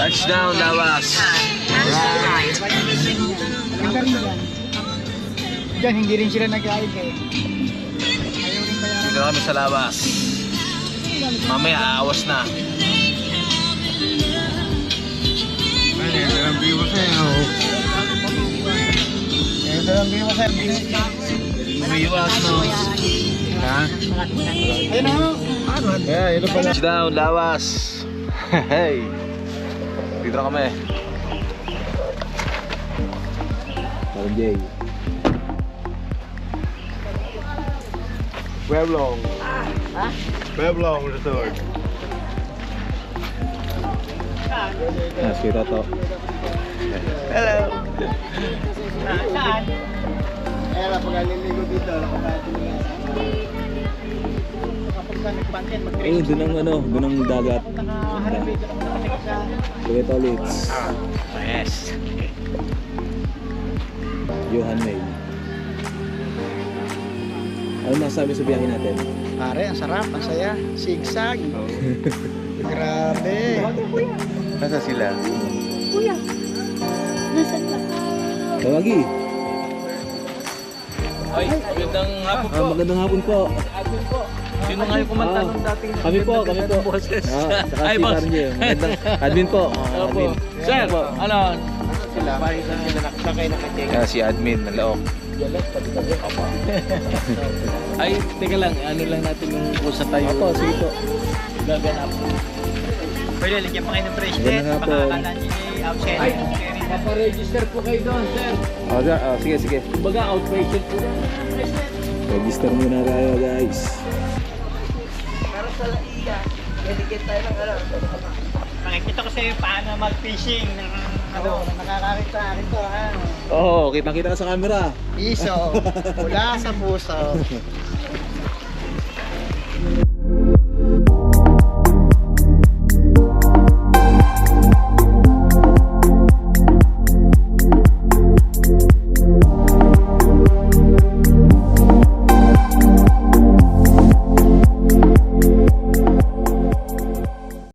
Touchdown, Lawas. Alright. Diyan, hindi rin sila nag-aig eh. Ayaw rin bayaran. Dito kami sa Lawas. Mamaya, aawas na. Ito ang biwas sa'yo. Ito lang bino ko sir. Umiwas, no? Ha? Ayun o. Yeah, ito pala. Touchdown, Lawas. Hey. Dito na kami. Parang Jay. Pueblong. Ha? Pueblong Resort. Si Toto. Hello. Saan? Kaya lang, pag aliligo dito, nakapati nila. Kapag ka nagpantin, mag-drink. Doon ang doon ang dagat. Nakaharap dito naman nakatikip sa... Ulit ulit. Yes. Johan May. Ano masasabi sa biyahe natin? Pare, ang sarap, ang saya. Sigsag. Grabe. Nasa sila? Kuya, nasaan ka? Tawagi. Ay, magandang hapon po. Magandang hapon po. Sino nga yung kumanta nung dati? Kami po. Saka si Carney. Admin po. Admin. Sir, ano? Sila, sila nakasakay na kanyang. Kaya si admin ng laok. Ay, teka lang, ano lang natin yung kusa tayo. Opo, sige po. Gaganap. Pwede, lagyan pa kayo ng bracelet. Ganun nga po. Makakala niyo outside. Ay, paparegister po kayo doon, sir. Sige. Kumbaga, outpatient po. Register muna tayo, guys. Pero sa iya, dedicate tayo ng ano. Makikita ko sa'yo paano mag-fishing ng ano, nakakakita rito ha. Oo, kita ka sa camera. Piso, mula sa puso.